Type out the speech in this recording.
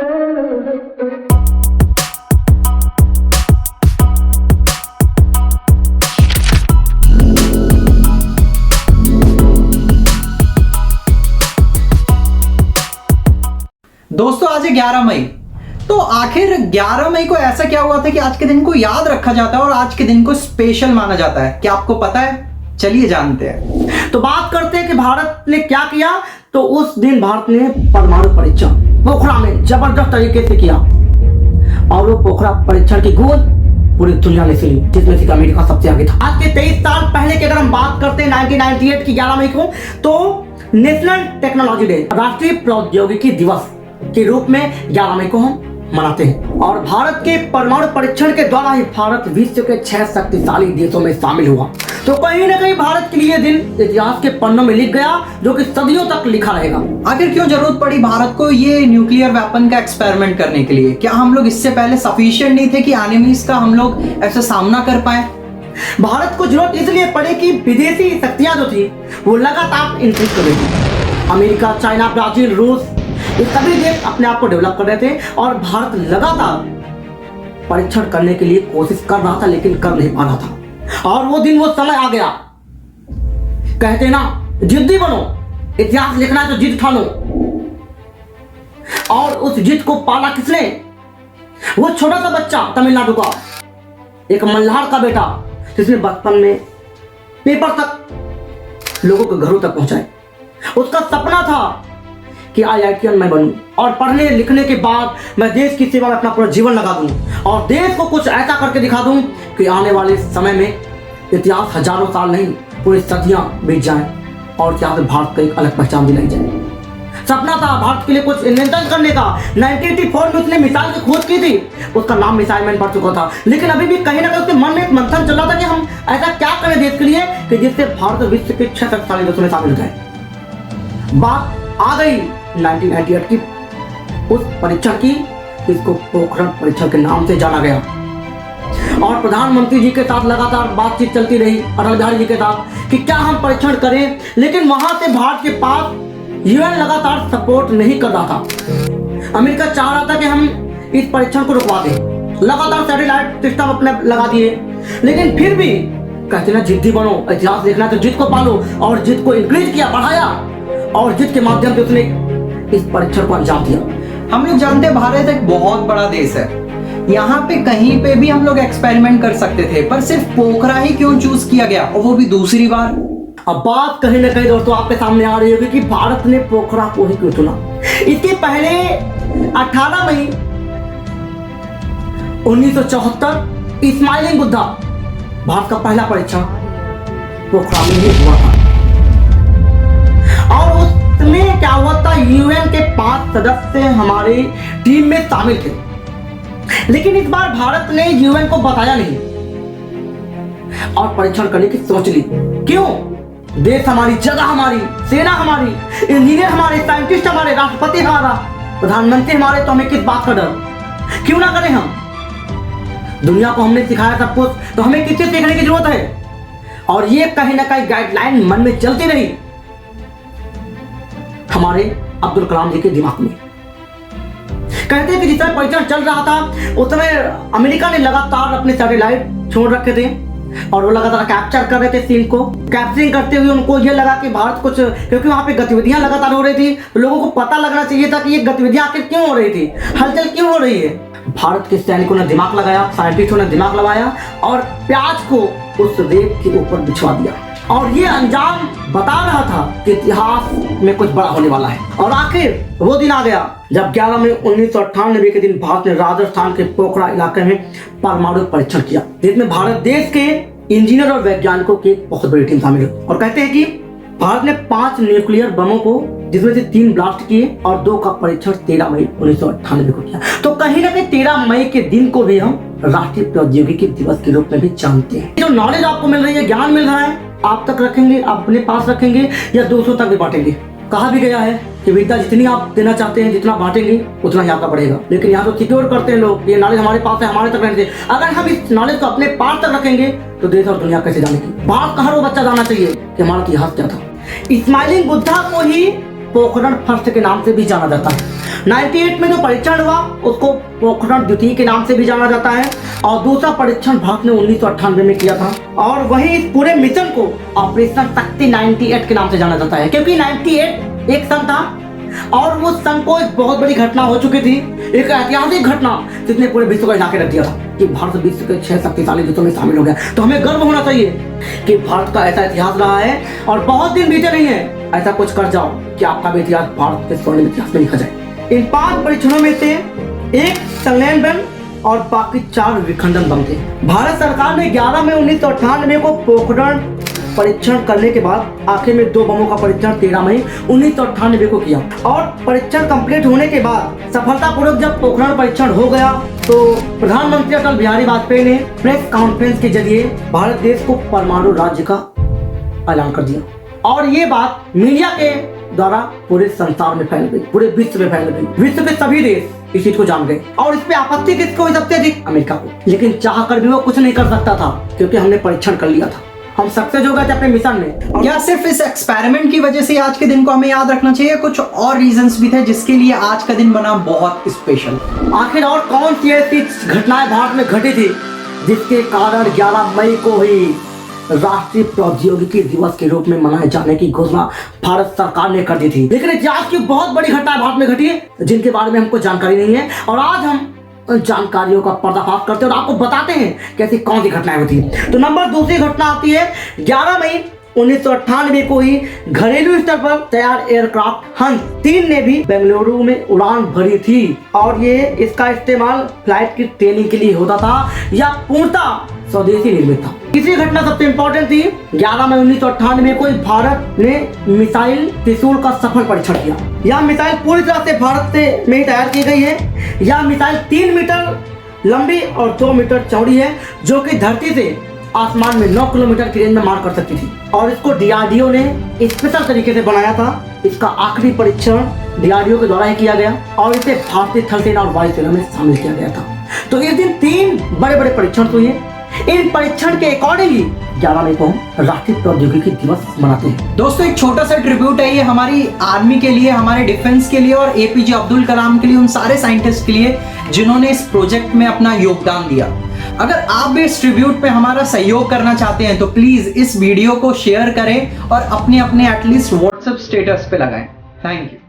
दोस्तों आज है 11 मई। तो आखिर 11 मई को ऐसा क्या हुआ था कि आज के दिन को याद रखा जाता है और आज के दिन को स्पेशल माना जाता है? क्या आपको पता है? चलिए जानते हैं। तो बात करते हैं कि भारत ने क्या किया। तो उस दिन भारत ने परमाणु परीक्षण पोखरा में जबरदस्त तरीके से किया और वो पोखरा परीक्षण की गूंज पूरी दुनिया ने सुनी, जिसमें से अमेरिका सबसे आगे था। आज के 23 साल पहले की अगर हम बात करते हैं 1998 की 11 मई को, तो नेशनल टेक्नोलॉजी डे, राष्ट्रीय प्रौद्योगिकी दिवस के रूप में 11 मई को हम मनाते हैं। और भारत के परमाणु परीक्षण के द्वारा ही भारत विश्व के 6 शक्तिशाली देशों में शामिल हुआ। तो कहीं ना कहीं भारत के लिए दिन इतिहास के पन्नों में लिख गया, जो कि सदियों तक लिखा रहेगा। आखिर क्यों जरूरत पड़ी भारत को ये न्यूक्लियर वेपन का एक्सपेरिमेंट करने के लिए? क्या हम लोग इससे पहले सफिशिएंट नहीं थे कि एनिमीज का हम लोग ऐसा सामना कर पाए? भारत को जरूरत इसलिए पड़ी कि विदेशी शक्तियां जो थी वो लगातार इंक्रीज कर रही थी। अमेरिका, चाइना, ब्राजील, रूस, ये सभी देश अपने आप को डेवलप कर रहे थे और भारत लगातार परीक्षण करने के लिए कोशिश कर रहा था, लेकिन कर नहीं पा रहा था। और वो दिन, वो समय आ गया। कहते ना, जिद्दी बनो, इतिहास लिखना है तो जिद ठानो। और उस जिद को पाला किसने? वो छोटा सा बच्चा तमिलनाडु का, एक मल्हार का बेटा, जिसने बचपन में पेपर तक लोगों के घरों तक पहुंचाए। उसका सपना था कि IITian मैं बनूं और पढ़ने लिखने के बाद मैं देश की सेवा में अपना पूरा जीवन लगा दूं और देश को कुछ ऐसा करके दिखा दूं कि आने वाले समय में इतिहास हजारों साल नहीं, पूरी सदियां बीत जाएं और यहाँ से भारत को एक अलग पहचान दिलाई जाए। सपना था भारत के लिए कुछ इन्वेंशन करने का। 1984 में उसने मिसाइल की खोज की थी, उसका नाम मिसाइल मैन पड़ चुका था। लेकिन अभी भी कहीं ना कहीं उसके मन में एक मंथन चल रहा था कि हम ऐसा क्या करें देश के लिए कि जिससे भारत विश्व के 6 शक्तिशाली देशों में शामिल हो जाए। बात आ गई 1998 की उस परीक्षण की, जिसको पोखरण परीक्षण के नाम से जाना गया। और प्रधानमंत्री जी के साथ लगातार बातचीत चलती रही, अटल बिहारी जी के साथ, कि क्या हम परीक्षण करें। लेकिन वहां से भारत के पास यूएन लगातार सपोर्ट नहीं कर रहा था। अमेरिका चाह रहा था कि हम इस परीक्षण को रुकवा दें। लगातार सैटेलाइट सिस्टम अपने लगा दिए, लेकिन फिर भी कहते ना, जिद्दी बनो, इतिहास लिखना तो जिद को पालो। और जिद को इंक्रीज किया, बढ़ाया और जिद के माध्यम से उसने इस परीक्षण को अंजाम दिया। हम लोग जानते हैं भारत एक बहुत बड़ा देश है, यहाँ पे कहीं पे भी हम लोग एक्सपेरिमेंट कर सकते थे, पर सिर्फ पोखरा ही क्यों चूज किया गया, और वो भी दूसरी बार? अब बात कहीं ना कहीं दोस्तों आपके सामने आ रही होगी कि भारत ने पोखरा को ही क्यों चुना। इसके पहले 18 मई 1974 इस्माइलिंग बुद्धा, भारत का पहला परीक्षण पोखरा में ही हुआ था। और उसमें क्या हुआ था, यूएन के 5 सदस्य हमारी टीम में शामिल थे। लेकिन इस बार भारत ने यूएन को बताया नहीं और परीक्षण करने की सोच ली। क्यों? देश हमारी, जगह हमारी, सेना हमारी, इंजीनियर हमारे, साइंटिस्ट हमारे, राष्ट्रपति हमारा, प्रधानमंत्री हमारे, तो हमें किस बात का डर? क्यों ना करें हम? दुनिया को हमने सिखाया सब कुछ, तो हमें किससे सीखने की जरूरत है? और ये कहीं ना कहीं गाइडलाइन मन में चलती रही हमारे अब्दुल कलाम जी के दिमाग में। कहते हैं कि जिस समय परीक्षण चल रहा था उस समय अमेरिका ने लगातार अपने सैटेलाइट छोड़ रखे थे और वो लगातार कैप्चर कर रहे थे सीन को। कैप्चरिंग करते हुए उनको ये लगा कि भारत कुछ, क्योंकि वहां पे गतिविधियां लगातार हो रही थी, तो लोगों को पता लगना चाहिए था कि ये गतिविधियां आखिर क्यों हो रही थी, हलचल क्यों हो रही है। भारत के सैनिकों ने दिमाग लगाया, साइंटिस्टों ने दिमाग लगाया और प्याज को उस रेत के ऊपर बिछवा दिया। और ये अंजाम बता रहा था कि इतिहास में कुछ बड़ा होने वाला है। और आखिर वो दिन आ गया जब 11 मई 1998 के दिन भारत ने राजस्थान के पोखरा इलाके में परमाणु परीक्षण किया, जिसमें भारत देश के इंजीनियर और वैज्ञानिकों की बहुत बड़ी टीम शामिल हुई। और कहते हैं कि भारत ने 5 न्यूक्लियर बमों को, जिसमें से 3 ब्लास्ट किए और 2 का परीक्षण 13 मई 1998 को किया। तो कहीं ना कहीं 13 मई के दिन को भी हम राष्ट्रीय प्रौद्योगिकी दिवस के रूप में भी जानते हैं। जो नॉलेज आपको मिल रही है, ज्ञान मिल रहा है, आप तक रखेंगे, आप अपने पास रखेंगे या दूसरों तक भी बांटेंगे। कहा भी गया है कि विद्या जितनी आप देना चाहते हैं, जितना बांटेंगे उतना ही आपका बढ़ेगा। लेकिन यहाँ तो सिक्योर करते हैं लोग, ये नॉलेज हमारे पास है, हमारे तक रहने दे। अगर हम इस नॉलेज को अपने पास तक रखेंगे तो देश और दुनिया कैसे जानेगी। भारत का हर वो बच्चा जानना चाहिए कि हमारा इतिहास क्या था। इस्माइलिंग बुद्धा को ही पोखरण फर्स्ट के नाम से भी जाना जाता है। 98 में जो परीक्षण हुआ उसको पोखरण द्वितीय के नाम से भी जाना जाता है और दूसरा परीक्षण भारत ने 1998 में किया था। और वहीं इस पूरे मिशन को ऑपरेशन शक्ति 98 के नाम से जाना जाता है, क्योंकि 98 एक सन था और वो सन को एक बहुत बड़ी घटना हो चुकी थी, एक ऐतिहासिक घटना जिसने पूरे विश्व को हिला के रख दिया था कि भारत विश्व के 6 शक्तिशाली देशों में शामिल हो गया। तो हमें गर्व होना चाहिए कि भारत का ऐसा इतिहास रहा है और बहुत दिन बीते नहीं है, ऐसा कुछ कर जाओ कि आपका भी इतिहास भारत के स्वर्णिम इतिहास में लिखा जाए। इन 5 परीक्षणों में से एक संलयन बम और बाकी 4 विखंडन बम थे। भारत सरकार ने 11 मई 1998 को पोखरण परीक्षण करने के बाद आखिर में 2 बमों का परीक्षण 13 मई 1998 को किया और परीक्षण कंप्लीट होने के बाद सफलतापूर्वक जब पोखरण परीक्षण हो गया तो प्रधानमंत्री अटल बिहारी वाजपेयी ने प्रेस कॉन्फ्रेंस के जरिए भारत देश को परमाणु राज्य का ऐलान कर दिया और ये बात मीडिया के द्वारा पूरे संसार में फैल गई, पूरे विश्व में फैल गई। विश्व के सभी देश इस चीज को जान गए और इस पे आपत्ति किसको हुई सबसे अधिक? अमेरिका को। लेकिन चाह कर भी वो कुछ नहीं कर सकता था क्योंकि हमने परीक्षण कर लिया था, हम सक्सेस हो गए थे अपने मिशन में। और क्या सिर्फ इस एक्सपेरिमेंट की वजह से आज के दिन को हमें याद रखना चाहिए? कुछ और रीजंस भी थे जिसके लिए आज का दिन बना बहुत स्पेशल। आखिर और कौन सी ऐसी घटनाएं भारत में घटी थी जिसके कारण 11 मई को ही राष्ट्रीय प्रौद्योगिकी दिवस के रूप में मनाए जाने की घोषणा भारत सरकार ने कर दी थी? लेकिन इतिहास की बहुत बड़ी घटनाएं भारत में घटी है जिनके बारे में हमको जानकारी नहीं है और आज हम जानकारियों का पर्दाफाश करते हैं और आपको बताते हैं कैसी कौन सी घटनाएं होती है। तो नंबर दूसरी घटना आती है 11 मई 1998 को ही घरेलू स्तर पर तैयार एयरक्राफ्ट हंस 3 ने भी बेंगलुरु में उड़ान भरी थी और ये इसका इस्तेमाल फ्लाइट की ट्रेनिंग के लिए होता था या पूर्णतः स्वदेशी निर्मित था। तीसरी घटना सबसे इंपॉर्टेंट थी 11 मई 1998 को भारत ने मिसाइल त्रिशूल का सफल परीक्षण किया। यह मिसाइल पूरी तरह से भारत से में ही तैयार की गई है। यह मिसाइल 3 मीटर लंबी और 2 मीटर चौड़ी है जो कि धरती से आसमान में 9 किलोमीटर की रेंज में मार कर सकती थी और इसको डीआरडीओ ने स्पेशल तरीके से बनाया था। इसका आखिरी परीक्षण डीआरडीओ के द्वारा ही किया गया और इसे भारतीय थल सेना और वायुसेना में शामिल किया गया था। तो इस दिन 3 बड़े बड़े परीक्षण हुए। इन परीक्षण के अकॉर्डिंग ही 11 मई को हम राष्ट्रीय प्रौद्योगिकी दिवस मनाते हैं। दोस्तों एक छोटा सा ट्रिब्यूट है ये हमारी आर्मी के लिए, हमारे डिफेंस के लिए और एपीजे अब्दुल कलाम के लिए, उन सारे साइंटिस्ट के लिए जिन्होंने इस प्रोजेक्ट में अपना योगदान दिया। अगर आप भी इस ट्रिब्यूट पे हमारा सहयोग करना चाहते हैं तो प्लीज इस वीडियो को शेयर करें और अपने अपने एटलीस्ट व्हाट्सएप स्टेटस पे लगाएं। Thank you.